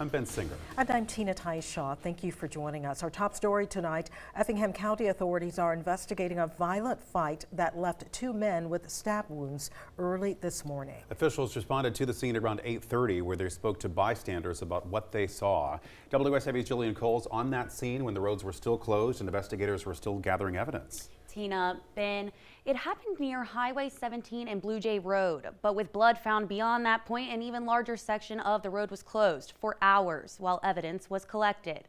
I'm Ben Singer. And I'm Tina Shaw. Thank you for joining us. Our top story tonight, Effingham County authorities are investigating a violent fight that left 2 men with stab wounds early this morning. Officials responded to the scene around 8:30 where they spoke to bystanders about what they saw. WSAV's Jillian Coles on that scene when the roads were still closed and investigators were still gathering evidence. Tina, Ben, it happened near Highway 17 and Blue Jay Road, but with blood found beyond that point, an even larger section of the road was closed for hours while evidence was collected.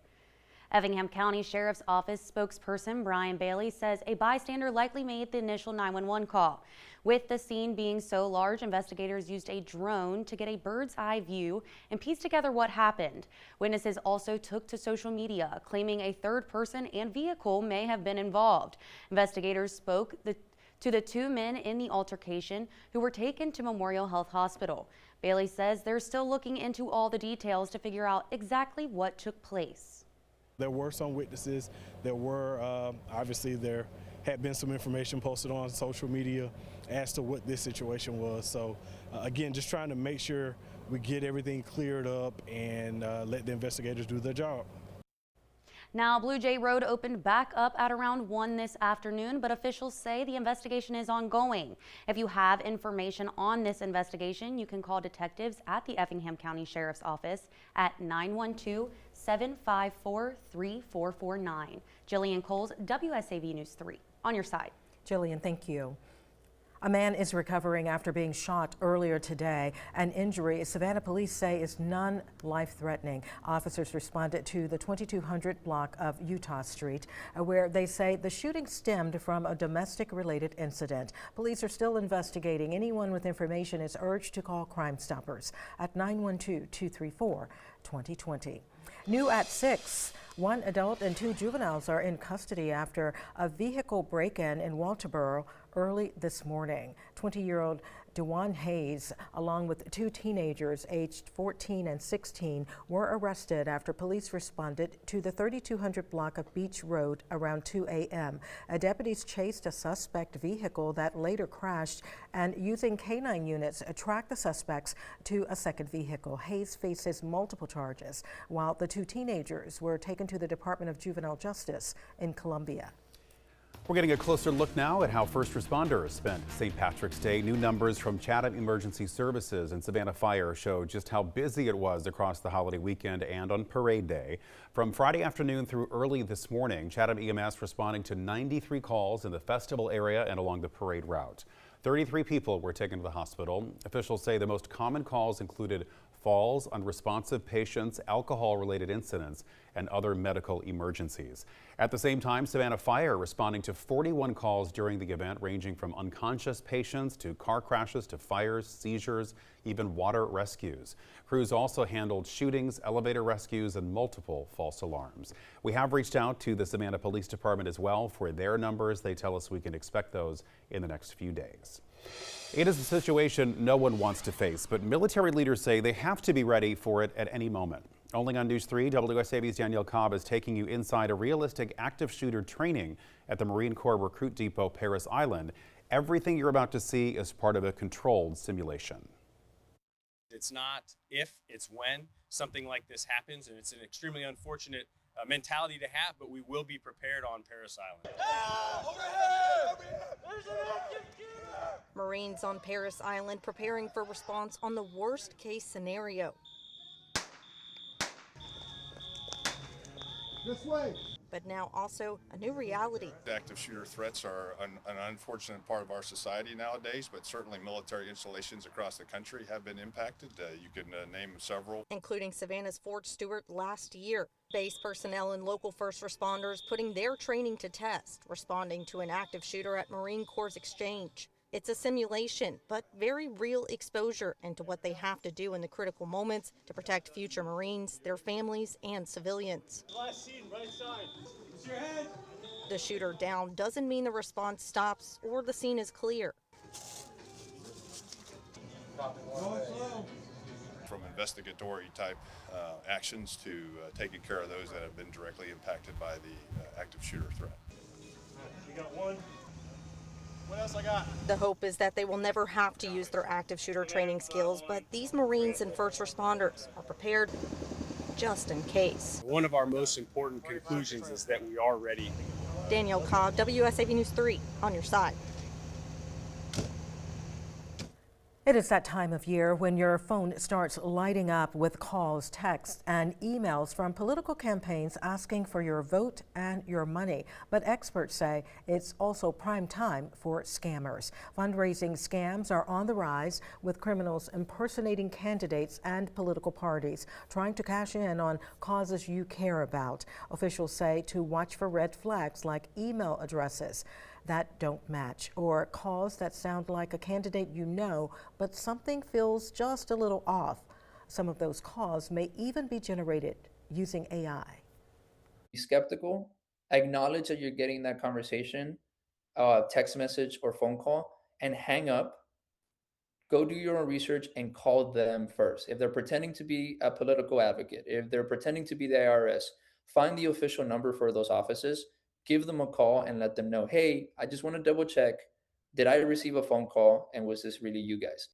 Effingham County Sheriff's Office spokesperson Brian Bailey says a bystander likely made the initial 911 call. With the scene being so large, investigators used a drone to get a bird's eye view and piece together what happened. Witnesses also took to social media, claiming a third person and vehicle may have been involved. Investigators spoke to the 2 men in the altercation who were taken to Memorial Health Hospital. Bailey says they're still looking into all the details to figure out exactly what took place. There were some witnesses. There were, obviously, there had been some information posted on social media as to what this situation was. So, again, just trying to make sure we get everything cleared up and let the investigators do their job. Now, Blue Jay Road opened back up at around 1 this afternoon, but officials say the investigation is ongoing. If you have information on this investigation, you can call detectives at the Effingham County Sheriff's Office at 912-754-3449. Jillian Coles, WSAV News 3, on your side. Jillian, thank you. A man is recovering after being shot earlier today. An injury Savannah police say is non-life-threatening. Officers responded to the 2200 block of Utah Street, where they say the shooting stemmed from a domestic-related incident. Police are still investigating. Anyone with information is urged to call Crime Stoppers at 912-234-2020. New at 6, 1 adult and 2 juveniles are in custody after a vehicle break-in in Walterboro early this morning. 20-year-old Dewan Hayes, along with 2 teenagers aged 14 and 16, were arrested after police responded to the 3200 block of Beach Road around 2 a.m. Deputies chased a suspect vehicle that later crashed and, using canine units, tracked the suspects to a second vehicle. Hayes faces multiple charges, while the 2 teenagers were taken to the Department of Juvenile Justice in Columbia. We're getting a closer look now at how first responders spent St. Patrick's Day. New numbers from Chatham Emergency Services and Savannah Fire show just how busy it was across the holiday weekend and on Parade Day. From Friday afternoon through early this morning, Chatham EMS responding to 93 calls in the festival area and along the parade route. 33 people were taken to the hospital. Officials say the most common calls included falls, unresponsive patients, alcohol-related incidents, and other medical emergencies. At the same time, Savannah Fire responding to 41 calls during the event, ranging from unconscious patients to car crashes to fires, seizures, even water rescues. Crews also handled shootings, elevator rescues, and multiple false alarms. We have reached out to the Savannah Police Department as well for their numbers. They tell us we can expect those in the next few days. It is a situation no one wants to face, but military leaders say they have to be ready for it at any moment. Only on News 3, WSAV's Danielle Cobb is taking you inside a realistic active shooter training at the Marine Corps Recruit Depot, Parris Island. Everything you're about to see is part of a controlled simulation. It's not if, it's when something like this happens, and it's an extremely unfortunate mentality to have, but we will be prepared on Parris Island. Marines on Parris Island preparing for response on the worst case scenario. This way. But now also a new reality. Active shooter threats are an unfortunate part of our society nowadays, but certainly military installations across the country have been impacted. You can name several. Including Savannah's Fort Stewart last year. Base personnel and local first responders putting their training to test, responding to an active shooter at Marine Corps Exchange. It's a simulation, but very real exposure into what they have to do in the critical moments to protect future Marines, their families, and civilians. Last scene, right side. It's your head. The shooter down doesn't mean the response stops or the scene is clear. From investigatory type actions to taking care of those that have been directly impacted by the active shooter threat. You got one. What else I got? The hope is that they will never have to use their active shooter training skills, but these Marines and first responders are prepared just in case. One of our most important conclusions is that we are ready. Danielle Cobb, WSAV News 3, on your side. It is that time of year when your phone starts lighting up with calls, texts, and emails from political campaigns asking for your vote and your money. But experts say it's also prime time for scammers. Fundraising scams are on the rise, with criminals impersonating candidates and political parties, trying to cash in on causes you care about. Officials say to watch for red flags like email addresses that don't match, or calls that sound like a candidate you know, but something feels just a little off. Some of those calls may even be generated using AI. Be skeptical, acknowledge that you're getting that conversation, text message or phone call, and hang up. Go do your own research and call them first. If they're pretending to be a political advocate, if they're pretending to be the IRS, find the official number for those offices, give them a call and let them know, hey, I just want to double check. Did I receive a phone call, and was this really you guys?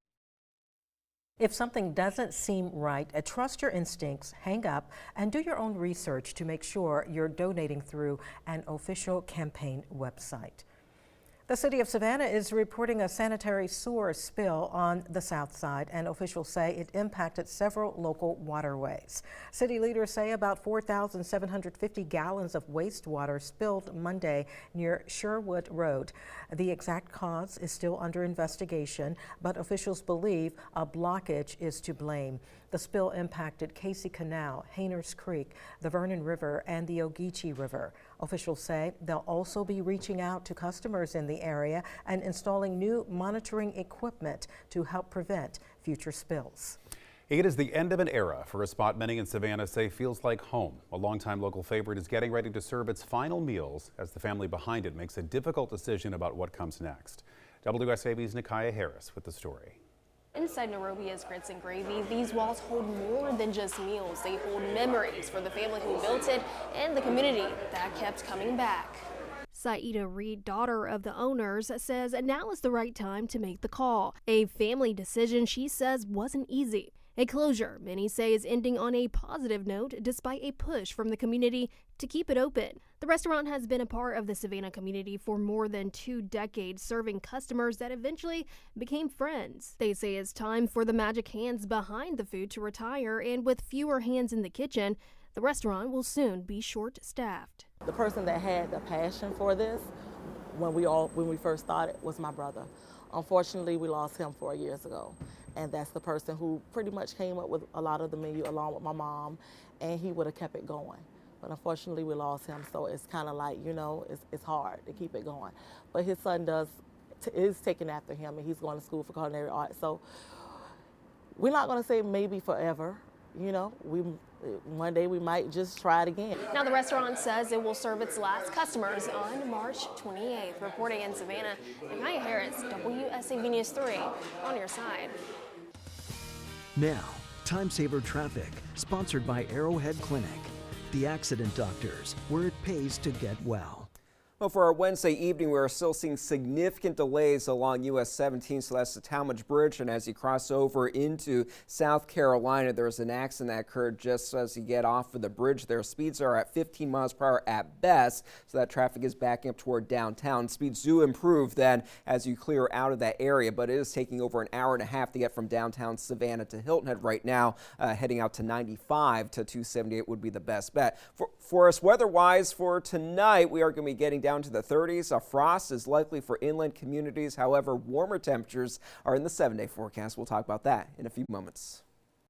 If something doesn't seem right, trust your instincts, hang up, and do your own research to make sure you're donating through an official campaign website. The city of Savannah is reporting a sanitary sewer spill on the south side, and officials say it impacted several local waterways. City leaders say about 4,750 gallons of wastewater spilled Monday near Sherwood Road. The exact cause is still under investigation, but officials believe a blockage is to blame. The spill impacted Casey Canal, Hayners Creek, the Vernon River, and the Ogeechee River. Officials say they'll also be reaching out to customers in the area and installing new monitoring equipment to help prevent future spills. It is the end of an era for a spot many in Savannah say feels like home. A longtime local favorite is getting ready to serve its final meals as the family behind it makes a difficult decision about what comes next. WSAV's Nikaya Harris with the story. Inside NaRobia's Grits and Gravy, these walls hold more than just meals. They hold memories for the family who built it and the community that kept coming back. Saida Reed, daughter of the owners, says now is the right time to make the call. A family decision she says wasn't easy. A closure many say is ending on a positive note despite a push from the community to keep it open. The restaurant has been a part of the Savannah community for more than 2 decades, serving customers that eventually became friends. They say it's time for the magic hands behind the food to retire, and with fewer hands in the kitchen, the restaurant will soon be short-staffed. The person that had the passion for this when we first started was my brother. Unfortunately, we lost him 4 years ago. And that's the person who pretty much came up with a lot of the menu along with my mom, and he would have kept it going. But unfortunately, we lost him, so it's kind of like, you know, it's hard to keep it going. But his son is taking after him, and he's going to school for culinary arts. So we're not going to say maybe forever, you know. One day we might just try it again. Now the restaurant says it will serve its last customers on March 28th. Reporting in Savannah, Nikaya Harris, WSAV News 3, on your side. Now, Time Saver Traffic, sponsored by Arrowhead Clinic, the accident doctors, where it pays to get well. Well, for our Wednesday evening, we are still seeing significant delays along US 17, so that's the Talmadge Bridge. And as you cross over into South Carolina, there's an accident that occurred just as you get off of the bridge there. Speeds are at 15 miles per hour at best, so that traffic is backing up toward downtown. Speeds do improve then as you clear out of that area, but it is taking over an hour and a half to get from downtown Savannah to Hilton Head right now. Heading out to 95 to 278 would be the best bet. For us weather-wise for tonight, we are going to be getting down to the 30s. A frost is likely for inland communities. However, warmer temperatures are in the 7-day forecast. We'll talk about that in a few moments.